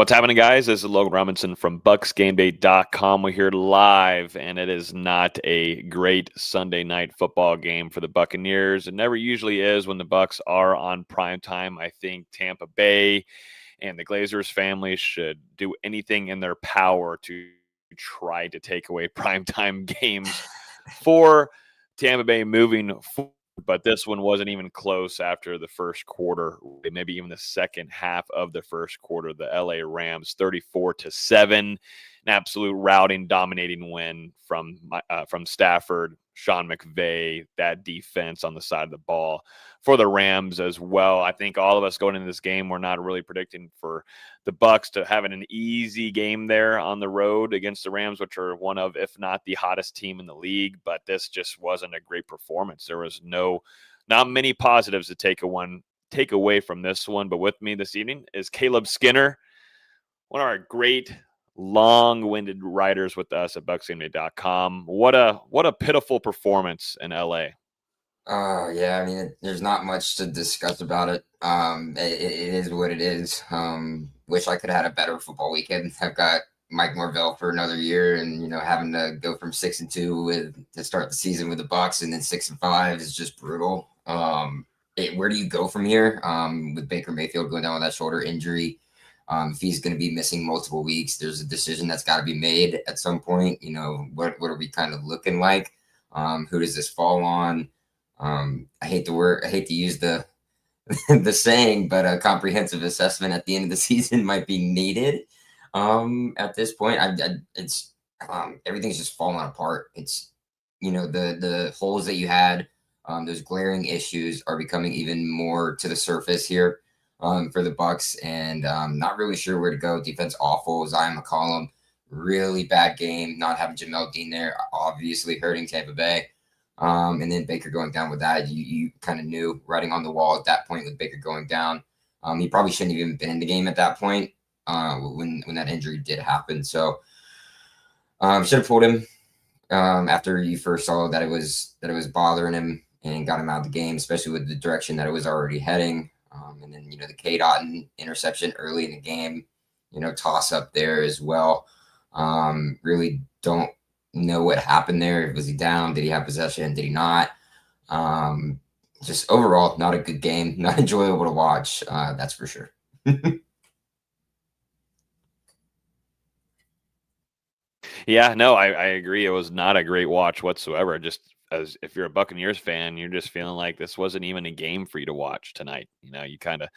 What's happening, guys? This is Logan Robinson from BucsGameday.com. We're here live, and it is not a great Sunday night football game for the Buccaneers. It never usually is when the Bucs are on prime time. I think Tampa Bay and the Glazers family should do anything in their power to try to take away primetime games for Tampa Bay moving forward. But this one wasn't even close after the first quarter, maybe even the second half of the first quarter. The LA Rams 34-7, an absolute routing, dominating win from Stafford, Sean McVay, that defense on the side of the ball for the Rams as well. I think all of us going into this game, we're not really predicting for the Bucs to having an easy game there on the road against the Rams, which are one of, if not the hottest team in the league. But this just wasn't a great performance. There was not many positives to take away from this one. But with me this evening is Caleb Skinner, one of our great long-winded writers with us at BucsGameday.com. What a pitiful performance in LA. Yeah, I mean, there's not much to discuss about it. It is what it is. Wish I could have had a better football weekend. I've got Mike Norvell for another year, and having to go from 6-2 to start the season with the Bucs, and then 6-5 is just brutal. Where do you go from here? With Baker Mayfield going down with that shoulder injury, if he's going to be missing multiple weeks, there's a decision that's got to be made at some point. What are we kind of looking like? Who does this fall on? I hate to use the the saying, but a comprehensive assessment at the end of the season might be needed. At this point, it's everything's just falling apart. It's the holes that you had, those glaring issues are becoming even more to the surface here for the Bucs, and not really sure where to go. Defense awful. Zion McCollum, really bad game. Not having Jamel Dean there, obviously hurting Tampa Bay. And then Baker going down with that, you kind of knew writing on the wall at that point with Baker going down. He probably shouldn't have even been in the game at that point when that injury did happen. So should have pulled him after you first saw that it was bothering him and got him out of the game, especially with the direction that it was already heading. And then the K-Dot interception early in the game, toss up there as well. Really don't know what happened there. Was he down? Did he have possession? Did he not? Just overall, not a good game. Not enjoyable to watch. That's for sure. Yeah, no, I agree. It was not a great watch whatsoever. Just as if you're a Buccaneers fan, you're just feeling like this wasn't even a game for you to watch tonight. You kind of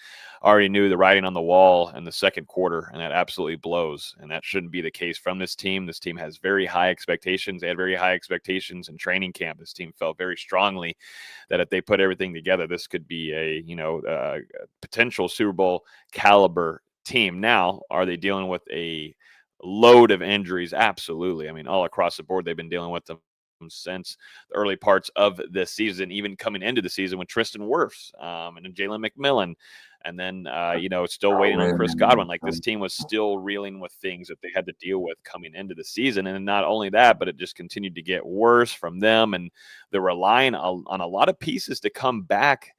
already knew the writing on the wall in the second quarter, and that absolutely blows. And that shouldn't be the case from this team. This team has very high expectations. They had very high expectations in training camp. This team felt very strongly that if they put everything together, this could be a potential Super Bowl caliber team. Now, are they dealing with a load of injuries? Absolutely. I mean, all across the board, they've been dealing with them since the early parts of this season, even coming into the season with Tristan Wirfs and then Jalen McMillan. And then, still waiting on Chris Godwin. Like, this team was still reeling with things that they had to deal with coming into the season. And not only that, but it just continued to get worse from them. And they're relying on a lot of pieces to come back.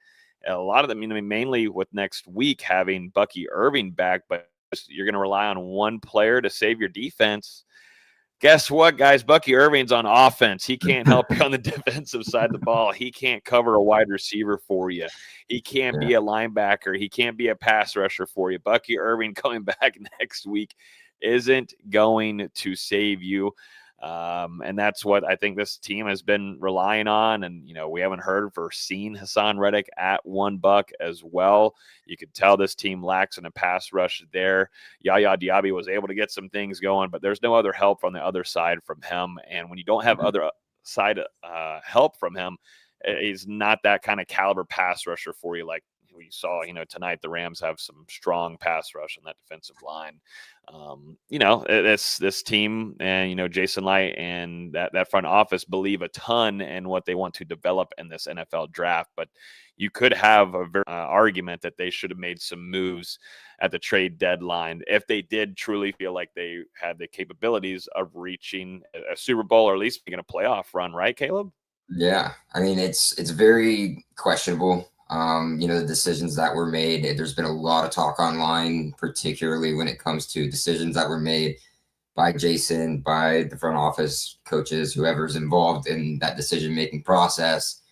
A lot of them, mainly with next week having Bucky Irving back, but you're going to rely on one player to save your defense. Guess what, guys? Bucky Irving's on offense. He can't help you on the defensive side of the ball. He can't cover a wide receiver for you. He can't be a linebacker. He can't be a pass rusher for you. Bucky Irving coming back next week isn't going to save you. And that's what I think this team has been relying on. And, we haven't heard or seen Hassan Reddick at one Buck as well. You could tell this team lacks in a pass rush there. Yaya Diaby was able to get some things going, but there's no other help from the other side from him. And when you don't have other side help from him, he's not that kind of caliber pass rusher for you. Like we saw, tonight the Rams have some strong pass rush on that defensive line. This team and, Jason Light and that front office believe a ton in what they want to develop in this NFL draft. But you could have a very argument that they should have made some moves at the trade deadline if they did truly feel like they had the capabilities of reaching a Super Bowl or at least making a playoff run, right, Caleb? Yeah, I mean it's very questionable The decisions that were made. There's been a lot of talk online, particularly when it comes to decisions that were made by Jason, by the front office coaches, whoever's involved in that decision-making process.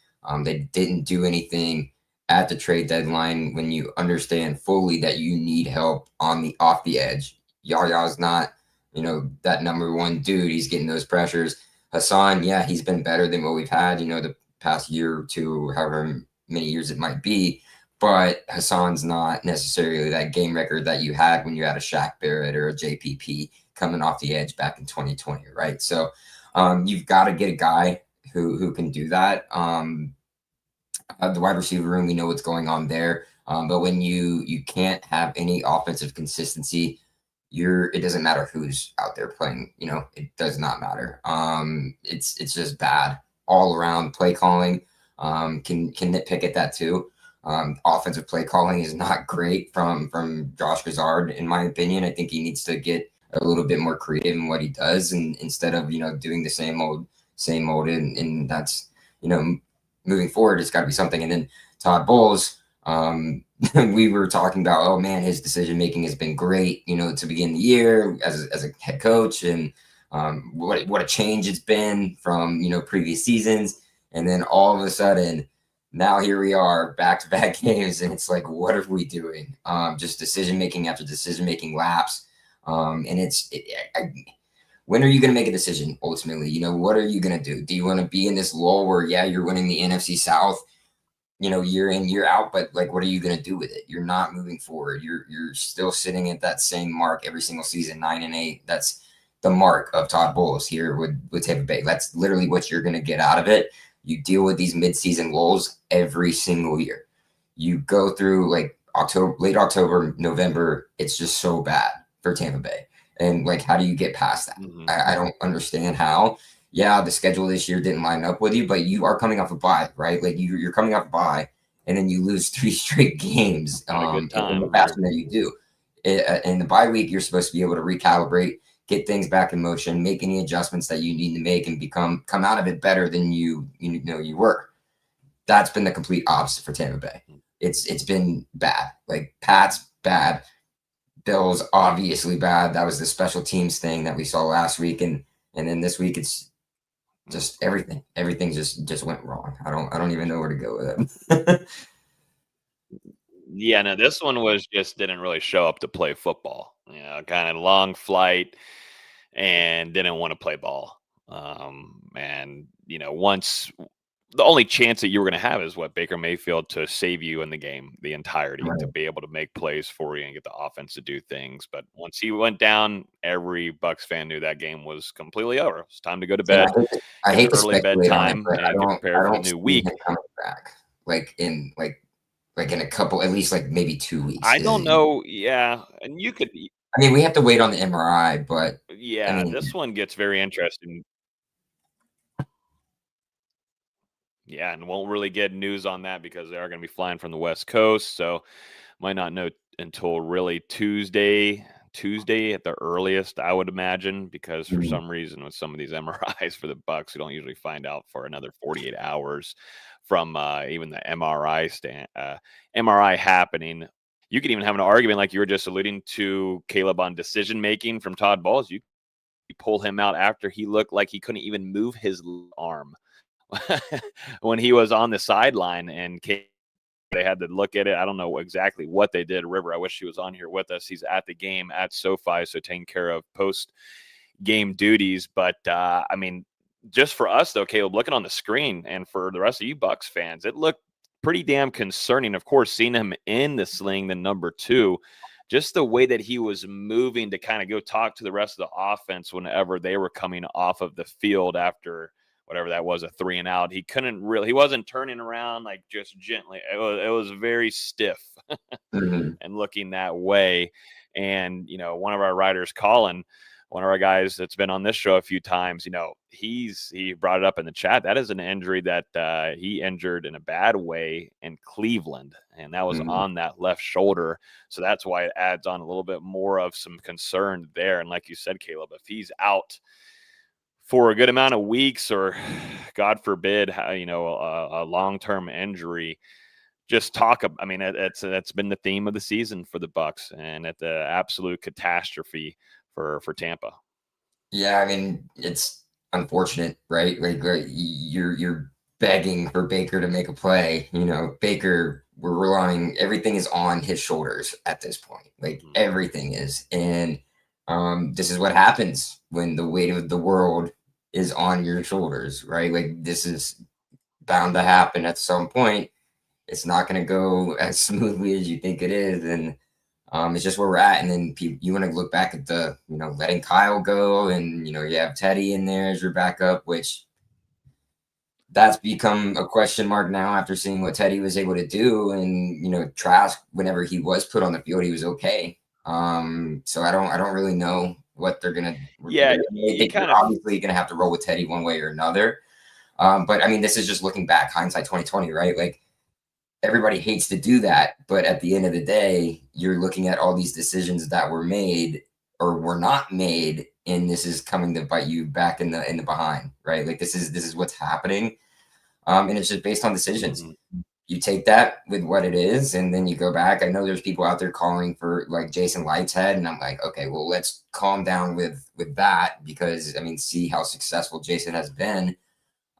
They didn't do anything at the trade deadline when you understand fully that you need help off the edge. Yaya's not, that number one dude. He's getting those pressures. Hassan, yeah, he's been better than what we've had, the past year or two, however many years it might be. But Hassan's not necessarily that game record that you had when you had a Shaq Barrett or a JPP coming off the edge back in 2020, right? So you've got to get a guy who can do that. The wide receiver room, we know what's going on there. But when you can't have any offensive consistency, it doesn't matter who's out there playing. It does not matter. It's just bad all around. Play calling can nitpick at that too. Offensive play calling is not great from Josh Grizzard, in my opinion. I think he needs to get a little bit more creative in what he does, and instead of doing the same old, and that's moving forward, it's got to be something. And then Todd Bowles, we were talking about, oh man, his decision making has been great, to begin the year as a head coach, and what a change it's been from previous seasons. And then all of a sudden, now here we are, back-to-back games, and it's like, what are we doing? Just decision making after decision making lapse. And when are you going to make a decision ultimately? What are you going to do? Do you want to be in this lull where, yeah, you're winning the NFC South, year in, year out, but like, what are you going to do with it? You're not moving forward. You're still sitting at that same mark every single season, 9-8. That's the mark of Todd Bowles here with Tampa Bay. That's literally what you're going to get out of it. You deal with these midseason lulls every single year. You go through like late October, November. It's just so bad for Tampa Bay. And like, how do you get past that? Mm-hmm. I don't understand how. Yeah, the schedule this year didn't line up with you, but you are coming off a bye, right? Like you're coming off a bye, and then you lose 3 straight games Not a good time. in the fashion that you do. In the bye week, you're supposed to be able to recalibrate, get things back in motion, make any adjustments that you need to make, and come out of it better than you were. That's been the complete opposite for Tampa Bay. It's been bad. Like Pat's bad. Bill's obviously bad. That was the special teams thing that we saw last week, and then this week it's just everything. Everything just went wrong. I don't even know where to go with it. Yeah, no, this one didn't really show up to play football. Kind of long flight and didn't want to play ball. And once the only chance that you were going to have is Baker Mayfield to save you in the game, the entirety, Right. to be able to make plays for you and get the offense to do things. But once he went down, every Bucs fan knew that game was completely over. It's time to go to bed. I hate to early speculate on it, bedtime but and get prepared for the new week. Him coming back like in a couple, at least like maybe 2 weeks. I don't know. Yeah, and you could. I mean, we have to wait on the MRI, but Yeah, this one gets very interesting. Yeah, and won't really get news on that because they are going to be flying from the West Coast, so might not know until really Tuesday at the earliest, I would imagine, because for some reason with some of these MRIs for the Bucs, we don't usually find out for another 48 hours from even the MRI happening. You could even have an argument like you were just alluding to, Caleb, on decision making from Todd Bowles. You pull him out after he looked like he couldn't even move his arm when he was on the sideline, and they had to look at it. I don't know exactly what they did. River, I wish he was on here with us. He's at the game at SoFi, so taking care of post-game duties. But, I mean, just for us, though, Caleb, looking on the screen, and for the rest of you Bucs fans, it looked pretty damn concerning. Of course, seeing him in the sling, the number 2, just the way that he was moving to kind of go talk to the rest of the offense whenever they were coming off of the field after whatever that was, a 3 and out. He wasn't turning around like just gently. It was very stiff and looking that way. And, one of our writers, Colin, one of our guys that's been on this show a few times, he brought it up in the chat. That is an injury that he injured in a bad way in Cleveland, and that was on that left shoulder. So that's why it adds on a little bit more of some concern there. And like you said, Caleb, if he's out for a good amount of weeks, or God forbid, a long-term injury, just talk. I mean, that's been the theme of the season for the Bucs, and at the absolute catastrophe for Tampa. Yeah, I mean, it's unfortunate, right? Like you're begging for Baker to make a play. You know, Baker, we're relying, everything is on his shoulders at this point. Like everything is. And this is what happens when the weight of the world is on your shoulders, right? Like this is bound to happen at some point. It's not going to go as smoothly as you think it is. And it's just where we're at. And then you want to look back at the, letting Kyle go, and, you have Teddy in there as your backup, which that's become a question mark now after seeing what Teddy was able to do. And, Trask, whenever he was put on the field, he was okay. So I don't really know what they're going to, yeah, I think you're obviously going to have to roll with Teddy one way or another. But I mean, this is just looking back, hindsight 2020, right? Like, everybody hates to do that, but at the end of the day, you're looking at all these decisions that were made or were not made, and this is coming to bite you back in the behind, right? Like this is what's happening, and it's just based on decisions. You take that with what it is, and then you go back. I know there's people out there calling for like Jason Lightshead, and I'm like, okay, well, let's calm down with that, because I mean, see how successful Jason has been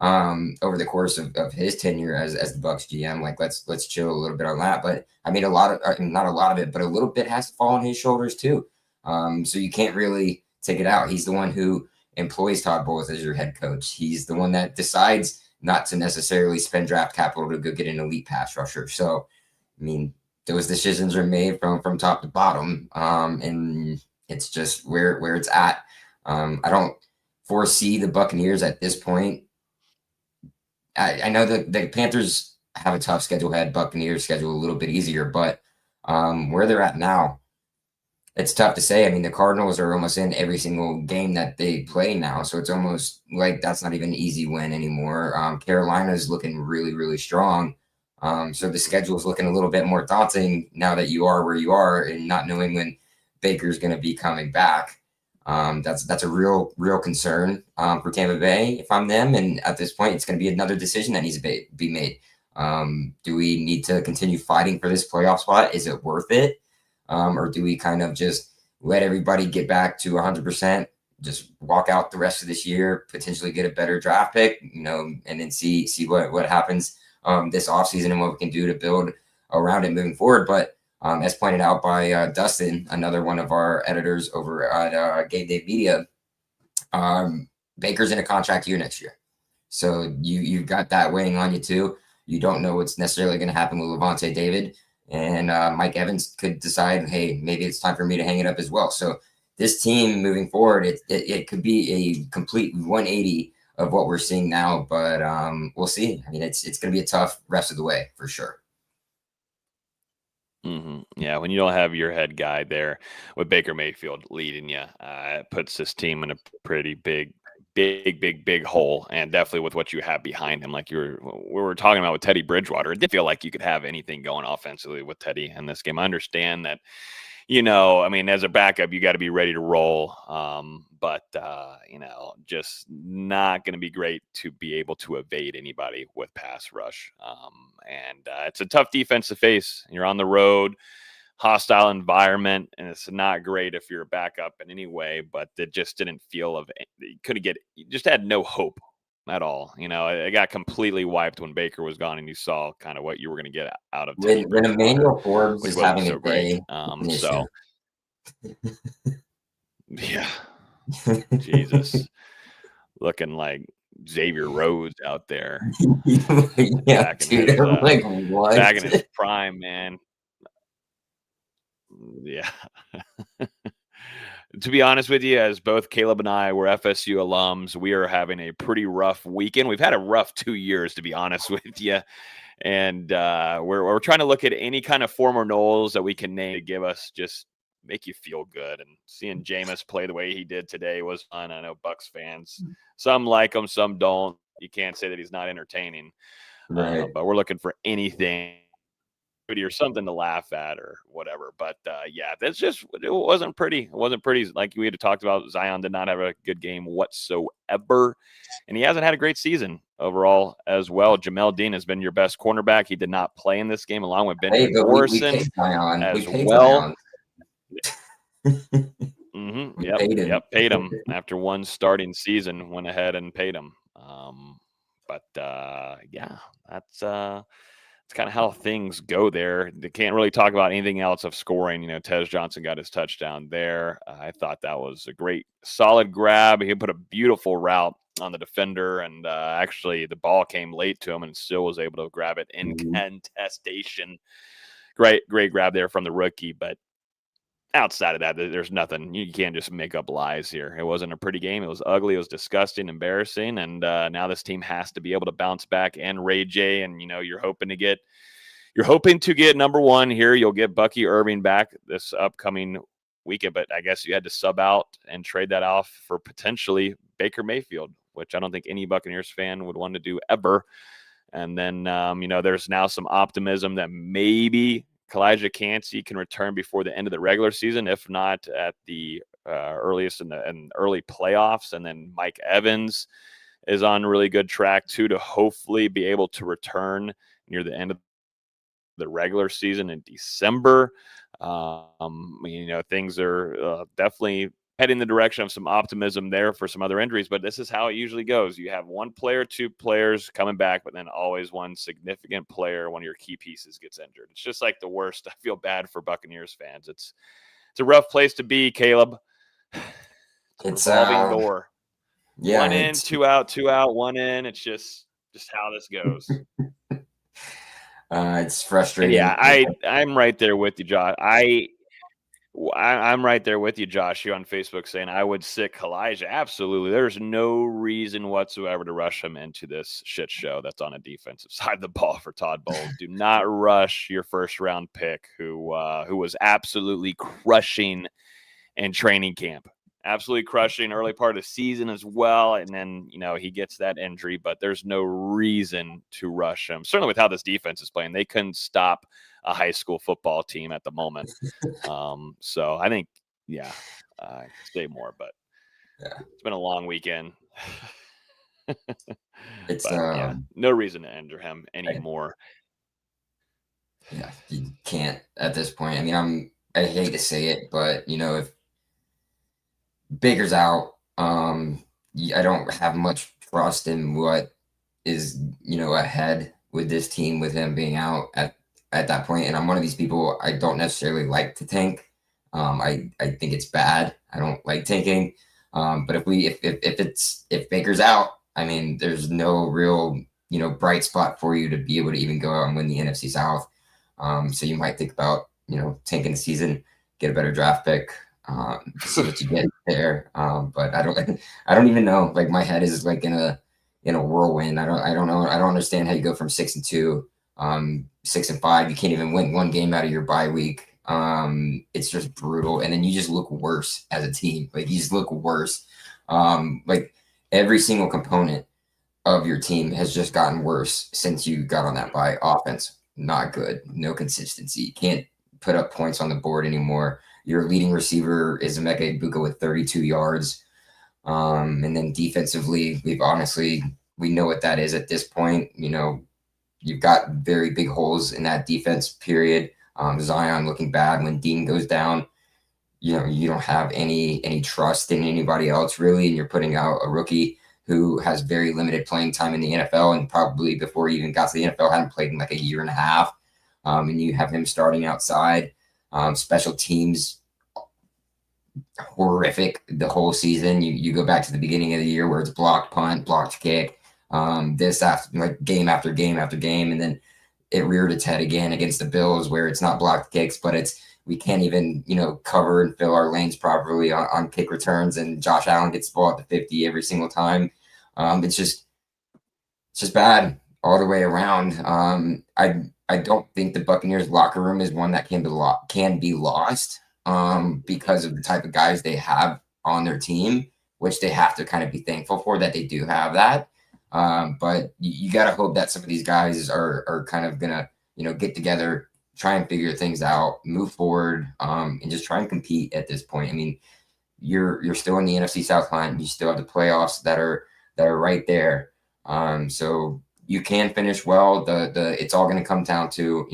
over the course of his tenure as the Bucs GM. Like let's chill a little bit on that. But I mean, not a lot of it, but a little bit has to fall on his shoulders too. So you can't really take it out. He's the one who employs Todd Bowles as your head coach. He's the one that decides not to necessarily spend draft capital to go get an elite pass rusher. So I mean, those decisions are made from top to bottom, and it's just where it's at. I don't foresee the Buccaneers at this point. I know that the Panthers have a tough schedule ahead. Buccaneers schedule a little bit easier, but where they're at now, it's tough to say. I mean, the Cardinals are almost in every single game that they play now, so it's almost like that's not even an easy win anymore. Carolina is looking really, really strong. So the schedule is looking a little bit more daunting now that you are where you are and not knowing when Baker's going to be coming back. That's a real concern for Tampa Bay if I'm them. And at this point, it's going to be another decision that needs to be made. Do we need to continue fighting for this playoff spot? Is it worth it? Or do we kind of just let everybody get back to 100%, just walk out the rest of this year, potentially get a better draft pick, and then see what happens this offseason and what we can do to build around it moving forward. But as pointed out by Dustin, another one of our editors over at Game Day Media, Baker's in a contract year next year. So you've got that weighing on you too. You don't know what's necessarily going to happen with Levante David. And Mike Evans could decide, hey, maybe it's time for me to hang it up as well. So this team moving forward, it could be a complete 180 of what we're seeing now. But we'll see. I mean, it's going to be a tough rest of the way for sure. Yeah, when you don't have your head guy there with Baker Mayfield leading you, it puts this team in a pretty big hole. And definitely with what you have behind him, like we were talking about with Teddy Bridgewater, it did feel like you could have anything going offensively with Teddy in this game. I understand that, I mean, as a backup, you got to be ready to roll. But just not going to be great to be able to evade anybody with pass rush. And it's a tough defense to face. You're on the road, hostile environment, and it's not great if you're a backup in any way, but it just didn't feel you just had no hope at all. It got completely wiped when Baker was gone, and you saw kind of what you were going to get out of Teddy when Emmanuel Forbes is having so a day. So yeah, Jesus, looking like Xavier Rhodes out there. Yeah, dude, like what? Back in his prime, man. Yeah. To be honest with you, as both Caleb and I were FSU alums, we are having a pretty rough weekend. We've had a rough 2 years, to be honest with you. And we're trying to look at any kind of former Knowles that we can name to give us just make you feel good. And seeing Jameis play the way he did today was fun. I know Bucs fans, some like him, some don't. You can't say that he's not entertaining. Right. But we're looking for anything or something to laugh at or whatever. But yeah, it wasn't pretty. It wasn't pretty. Like we had talked about, Zion did not have a good game whatsoever, and he hasn't had a great season overall as well. Jamel Dean has been your best cornerback. He did not play in this game, along with Benjamin Morrison we paid Zion. as We paid well. Zion. Yep, paid him after one starting season. Went ahead and paid him. Yeah, that's kind of how things go there. They can't really talk about anything else of scoring. Tez Johnson got his touchdown there. I thought that was a great, solid grab. He put a beautiful route on the defender, and actually the ball came late to him and still was able to grab it in contestation. Great grab there from the rookie, but outside of that, there's nothing. You can't just make up lies here. It wasn't a pretty game. It was ugly. It was disgusting, embarrassing. And now this team has to be able to bounce back. And Ray J, and you're hoping to get number one here. You'll get Bucky Irving back this upcoming weekend, but I guess you had to sub out and trade that off for potentially Baker Mayfield, which I don't think any Buccaneers fan would want to do ever. And then there's now some optimism that maybe Kalijah Kancey can return before the end of the regular season, if not at the earliest in the early playoffs. And then Mike Evans is on really good track too to hopefully be able to return near the end of the regular season in December. Things are definitely heading in the direction of some optimism there for some other injuries, but this is how it usually goes. You have one player, two players coming back, but then always one significant player, one of your key pieces gets injured. It's just like the worst. I feel bad for Buccaneers fans. It's a rough place to be, Caleb. It's a revolving door. Yeah, one in, two out, one in. It's just how this goes. It's frustrating. And yeah, I'm right there with you, Josh. I'm right there with you, Josh. You on Facebook saying I would sit Kalijah. Absolutely. There's no reason whatsoever to rush him into this shit show that's on a defensive side of the ball for Todd Bowles. Do not rush your first round pick who was absolutely crushing in training camp. Absolutely crushing early part of the season as well. And then, he gets that injury, but there's no reason to rush him. Certainly with how this defense is playing, they couldn't stop a high school football team at the moment. So I think, say more, but it's been a long weekend. No reason to injure him anymore. Yeah, you can't at this point. I mean, I hate to say it, but if Baker's out, I don't have much trust in what is ahead with this team with him being out at that point. And I'm one of these people, I don't necessarily like to tank. I think it's bad. I don't like tanking. But if Baker's out, I mean, there's no real bright spot for you to be able to even go out and win the NFC South. So you might think about tanking the season, get a better draft pick, see what you get there. But I don't even know. Like, my head is like in a whirlwind. I don't know. I don't understand how you go from 6-2, 6-5. You can't even win one game out of your bye week. It's just brutal. And then you just look worse as a team. Like, you just look worse. Like, every single component of your team has just gotten worse since you got on that bye. Offense, not good. No consistency. You can't put up points on the board anymore. Your leading receiver is Emeka Egbuka with 32 yards. And then defensively, we know what that is at this point. You've got very big holes in that defense period. Zion looking bad when Dean goes down. You don't have any trust in anybody else really, and you're putting out a rookie who has very limited playing time in the NFL, and probably before he even got to the NFL hadn't played in like a year and a half. And you have him starting outside. Special teams, horrific the whole season. You go back to the beginning of the year where it's blocked punt, blocked kick, this after like game after game after game, and then it reared its head again against the Bills where it's not blocked kicks, but we can't even cover and fill our lanes properly on kick returns, and Josh Allen gets the ball at the 50 every single time. It's just bad all the way around. I don't think the Buccaneers locker room is one that can be lost because of the type of guys they have on their team, which they have to kind of be thankful for that they do have that. But you got to hope that some of these guys are kind of gonna get together try and figure things out, move forward, and just try and compete at this point. I mean, you're still in the NFC South line. You still have the playoffs that are right there. So you can finish well. It's all going to come down to,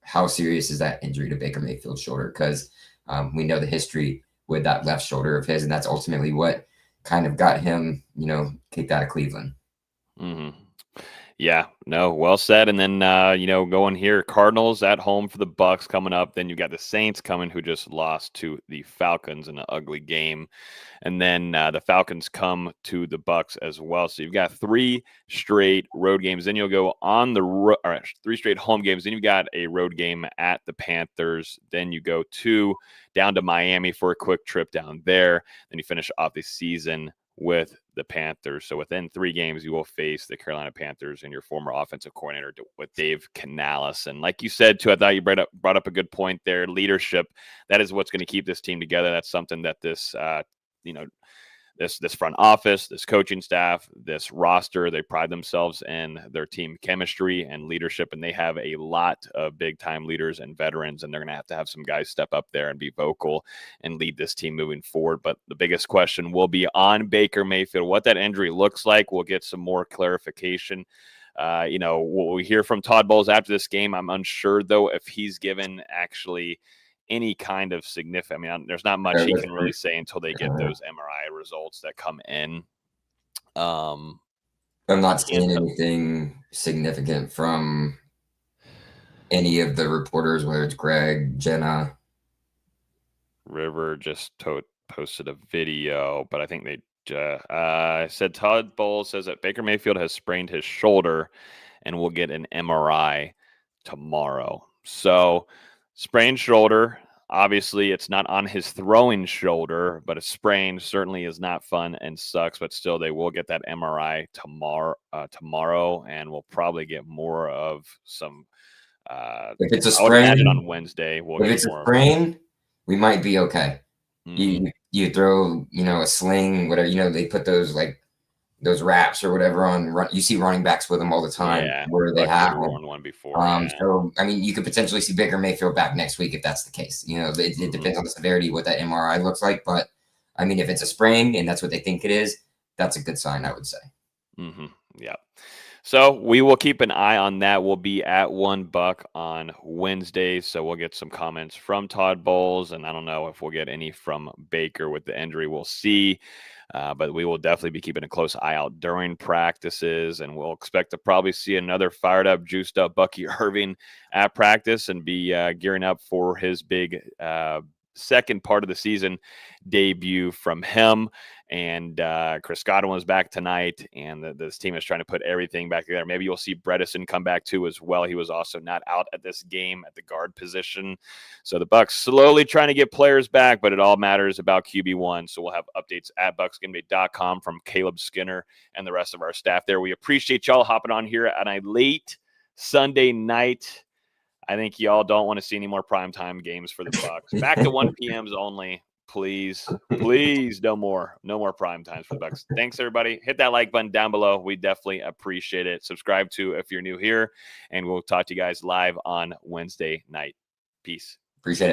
how serious is that injury to Baker Mayfield's shoulder? Because we know the history with that left shoulder of his, and that's ultimately what kind of got him, kicked out of Cleveland. Mm-hmm. Yeah, no, well said. And then, going here, Cardinals at home for the Bucs coming up. Then you got the Saints coming, who just lost to the Falcons in an ugly game. And then the Falcons come to the Bucs as well. So you've got 3 straight road games. Then you'll go on the 3 straight home games. Then you've got a road game at the Panthers. Then you go down to Miami for a quick trip down there. Then you finish off the season with the Panthers. So within 3 games, you will face the Carolina Panthers and your former offensive coordinator with Dave Canales. And like you said, too, I thought you brought up a good point there. Leadership, that is what's going to keep this team together. That's something that this front office, this coaching staff, this roster, they pride themselves in their team chemistry and leadership, and they have a lot of big-time leaders and veterans, and they're going to have some guys step up there and be vocal and lead this team moving forward. But the biggest question will be on Baker Mayfield, what that injury looks like. We'll get some more clarification. What we hear from Todd Bowles after this game, I'm unsure, though, if he's given actually any kind of significant, there's not much he can really say until they get those MRI results that come in. I'm not seeing anything significant from any of the reporters, whether it's Greg, Jenna. River just posted a video, but I think they said Todd Bowles says that Baker Mayfield has sprained his shoulder and will get an MRI tomorrow. So sprained shoulder, obviously it's not on his throwing shoulder, but a sprain certainly is not fun and sucks, but still they will get that MRI tomorrow, and we'll probably get more of some if it's a sprain, I would imagine on Wednesday if it's a sprain, we might be okay. Mm-hmm. You throw a sling, whatever, they put those those wraps or whatever on. You see running backs with them all the time, where they have one before. So you could potentially see Baker Mayfield back next week if that's the case. It depends on the severity of what that MRI looks like, but if it's a sprain and that's what they think it is, that's a good sign, I would say. Mm-hmm. Yeah. So we will keep an eye on that. We'll be at One Buck on Wednesday, so we'll get some comments from Todd Bowles, and I don't know if we'll get any from Baker with the injury. We'll see, but we will definitely be keeping a close eye out during practices, and we'll expect to probably see another fired-up, juiced-up Bucky Irving at practice and be gearing up for his big second part of the season debut from him. And Chris Godwin was back tonight, and this team is trying to put everything back together. Maybe you'll see Bredesen come back too as well. He was also not out at this game at the guard position. So the Bucs slowly trying to get players back, but it all matters about QB1. So we'll have updates at BucsGameday.com from Caleb Skinner and the rest of our staff there. We appreciate y'all hopping on here on a late Sunday night. I think y'all don't want to see any more primetime games for the Bucs. Back to 1 p.m.s only. Please, no more prime times for the Bucs. Thanks, everybody. Hit that like button down below. We definitely appreciate it. Subscribe to if you're new here, and we'll talk to you guys live on Wednesday night. Peace. Appreciate it.